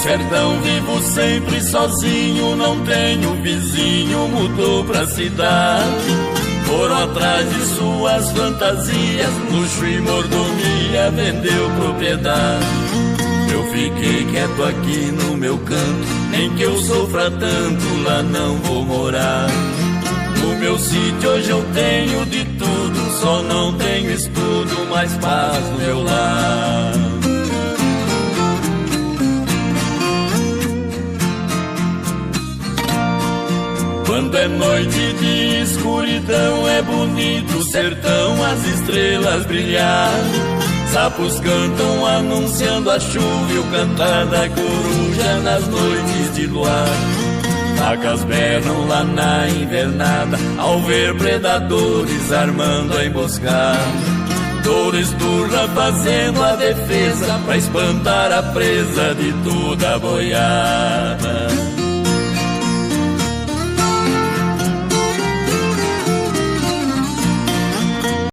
sertão vivo sempre sozinho, não tenho vizinho, mudou pra cidade. Foram atrás de suas fantasias, luxo e mordomia, vendeu propriedade. Eu fiquei quieto aqui no meu canto, nem que eu sofra tanto, lá não vou morar. No meu sítio hoje eu tenho de tudo, só não tenho estudo, mas paz no meu lar. Quando é noite de escuridão é bonito o sertão, as estrelas brilhar. Sapos cantam anunciando a chuva e o cantar da coruja nas noites de luar. Vacas berram lá na invernada ao ver predadores armando a emboscada. Touro esturra fazendo a defesa pra espantar a presa de toda a boiada.